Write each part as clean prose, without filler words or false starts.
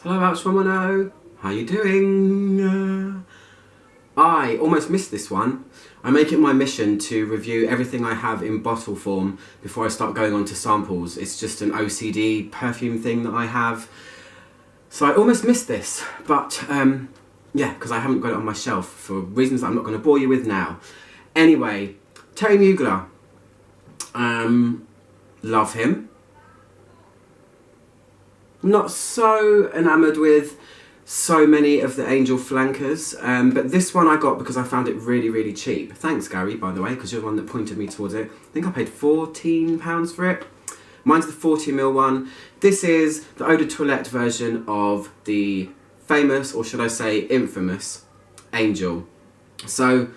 Hello Ouch 110, how you doing? I almost missed this one. I make it my mission to review everything I have in bottle form before I start going on to samples. It's just an OCD perfume thing that I have. So I almost missed this, but yeah, because I haven't got it on my shelf for reasons that I'm not going to bore you with now. Anyway, Thierry Mugler. Love him. Not so enamoured with so many of the Angel flankers, but this one I got because I found it really, really cheap. Thanks, Gary, by the way, because you're the one that pointed me towards it. I think I paid £14 for it. Mine's the 40ml one. This is the Eau De Toilette version of the famous, or should I say infamous, Angel. So,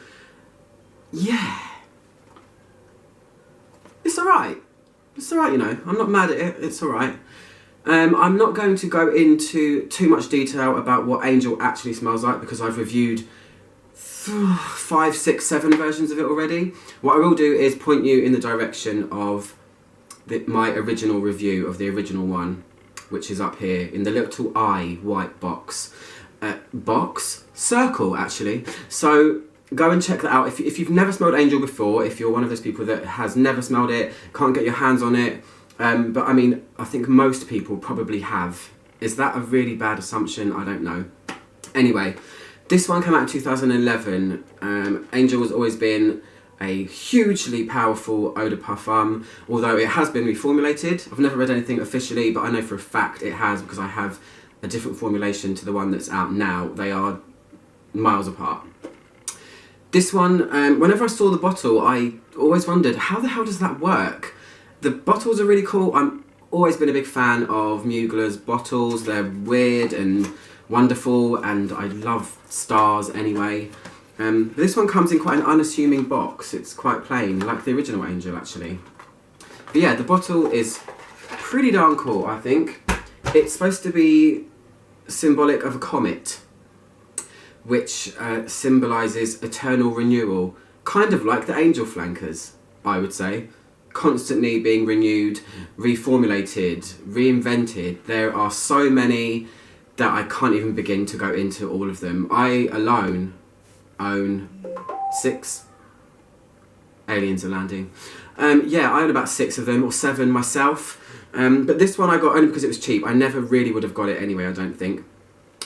yeah. It's alright. It's alright, you know. I'm not mad at it. It's alright. I'm not going to go into too much detail about what Angel actually smells like because I've reviewed 5, 6, 7 versions of it already. What I will do is point you in the direction of my original review of the original one, which is up here in the little eye white box. Circle, actually. So go and check that out. If you've never smelled Angel before, if you're one of those people that has never smelled it, can't get your hands on it, but I mean, I think most people probably have. Is that a really bad assumption? I don't know. Anyway, this one came out in 2011. Angel has always been a hugely powerful eau de parfum, although it has been reformulated. I've never read anything officially, but I know for a fact it has because I have a different formulation to the one that's out now. They are miles apart. This one, whenever I saw the bottle, I always wondered, how the hell does that work? The bottles are really cool. I've always been a big fan of Mugler's bottles. They're weird and wonderful, and I love stars anyway. This one comes in quite an unassuming box. It's quite plain, like the original Angel actually. But yeah, the bottle is pretty darn cool, I think. It's supposed to be symbolic of a comet, which symbolises eternal renewal, kind of like the Angel flankers, I would say. Constantly being renewed, reformulated, reinvented. There are so many that I can't even begin to go into all of them. I alone own 6. Aliens are landing. Yeah, I own about 6 of them, or 7 myself. But this one I got only because it was cheap. I never really would have got it anyway, I don't think.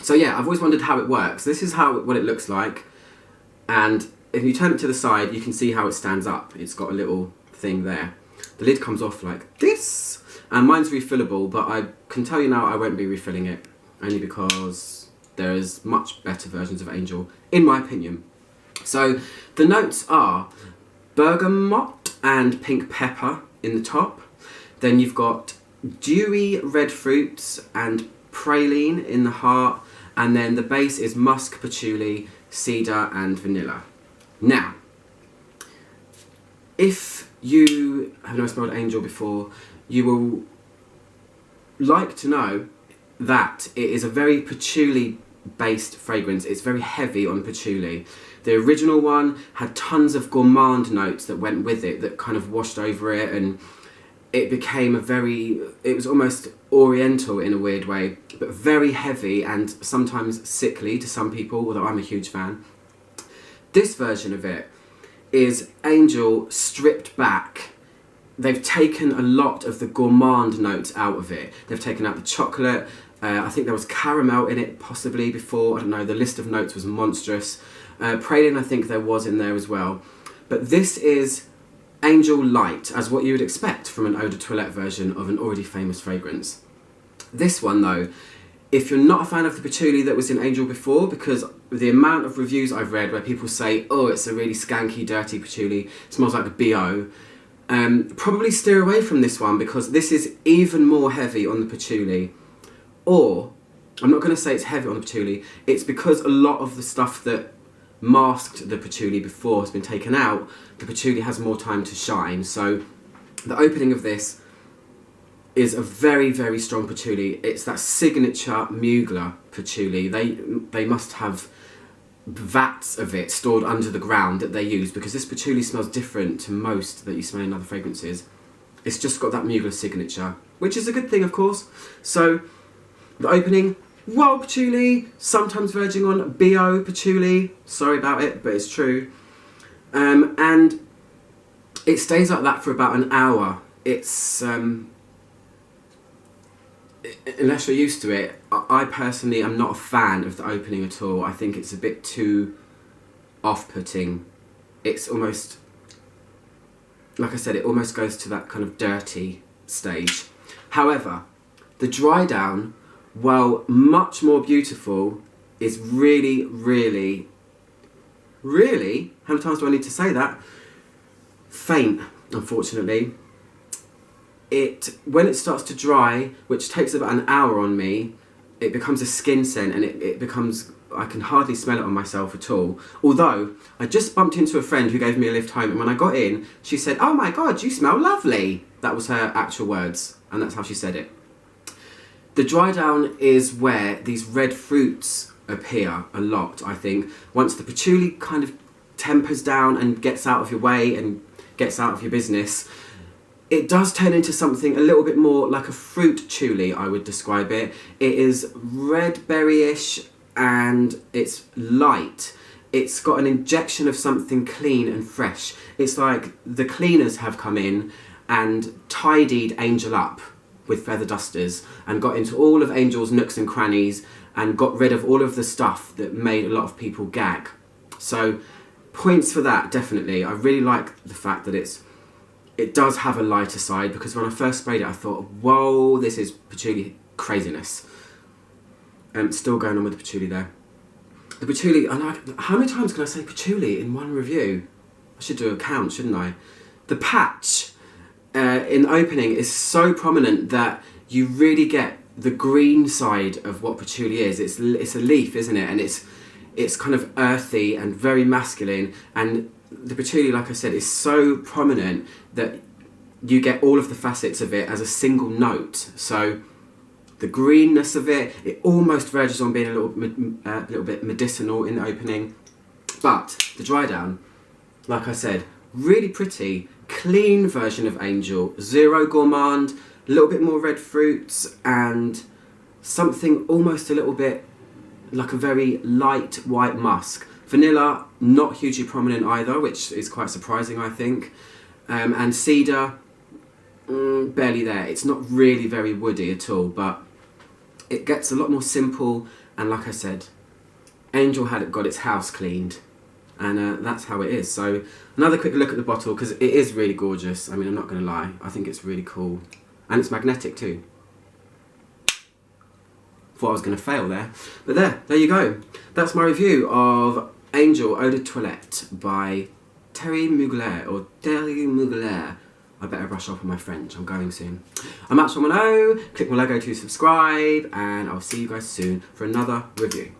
So yeah, I've always wondered how it works. This is what it looks like. And if you turn it to the side, you can see how it stands up. It's got a little thing there. The lid comes off like this, and mine's refillable, but I can tell you now I won't be refilling it, only because there's much better versions of Angel, in my opinion. So the notes are bergamot and pink pepper in the top, then you've got dewy red fruits and praline in the heart, and then the base is musk, patchouli, cedar and vanilla. Now, if you have never smelled Angel before, you will like to know that it is a very patchouli based fragrance. It's very heavy on patchouli. The original one had tons of gourmand notes that went with it, that kind of washed over it, and it became it was almost oriental in a weird way, but very heavy and sometimes sickly to some people, although I'm a huge fan. This version of it is Angel stripped back. They've taken a lot of the gourmand notes out of it. They've taken out the chocolate. I think there was caramel in it possibly before. I don't know. The list of notes was monstrous. Praline I think there was in there as well. But this is Angel Light, as what you would expect from an Eau De Toilette version of an already famous fragrance. This one though, if you're not a fan of the patchouli that was in Angel before, because the amount of reviews I've read where people say, oh, it's a really skanky, dirty patchouli, smells like a BO, probably steer away from this one because this is even more heavy on the patchouli. Or, I'm not going to say it's heavy on the patchouli, it's because a lot of the stuff that masked the patchouli before has been taken out, the patchouli has more time to shine. So the opening of this is a very, very strong patchouli. It's that signature Mugler patchouli. They must have vats of it stored under the ground that they use, because this patchouli smells different to most that you smell in other fragrances. It's just got that Mugler signature, which is a good thing, of course. So the opening, Wild patchouli, sometimes verging on BO patchouli. Sorry about it, but it's true. And it stays like that for about an hour. It's unless you're used to it. I personally am not a fan of the opening at all. I think it's a bit too off-putting. It's almost, like I said, it almost goes to that kind of dirty stage. However, the dry down, while much more beautiful, is really, really, really, how many times do I need to say that? Faint, unfortunately. When it starts to dry, which takes about an hour on me, it becomes a skin scent, and it becomes, I can hardly smell it on myself at all. Although, I just bumped into a friend who gave me a lift home, and when I got in, she said, "Oh my God, you smell lovely." That was her actual words, and that's how she said it. The dry down is where these red fruits appear a lot, I think. Once the patchouli kind of tempers down and gets out of your way and gets out of your business, it does turn into something a little bit more like a fruit patchouli, I would describe it. It is red berry-ish and it's light. It's got an injection of something clean and fresh. It's like the cleaners have come in and tidied Angel up with feather dusters and got into all of Angel's nooks and crannies and got rid of all of the stuff that made a lot of people gag. So points for that, definitely. I really like the fact that it does have a lighter side, because when I first sprayed it I thought, whoa, this is patchouli craziness. Still going on with the patchouli there. The patchouli, how many times can I say patchouli in one review? I should do a count, shouldn't I? The patch in the opening is so prominent that you really get the green side of what patchouli is. It's a leaf, isn't it? And it's kind of earthy and very masculine, and the patchouli, like I said, is so prominent that you get all of the facets of it as a single note. So the greenness of it almost verges on being a little bit medicinal in the opening. But the dry down, like I said, really pretty, clean version of Angel, zero gourmand, a little bit more red fruits, and something almost a little bit like a very light white musk. Vanilla, not hugely prominent either, which is quite surprising, I think. And cedar, barely there. It's not really very woody at all, but it gets a lot more simple, and like I said, Angel had got its house cleaned, and that's how it is. So another quick look at the bottle, because it is really gorgeous. I mean, I'm not going to lie, I think it's really cool, and it's magnetic too. Thought I was going to fail there, but there you go. That's my review of Angel Eau De Toilette by Thierry Mugler, or Thierry Mugler. I better brush up on my French, I'm going soon. I'm at someone. Click my logo to subscribe, and I'll see you guys soon for another review.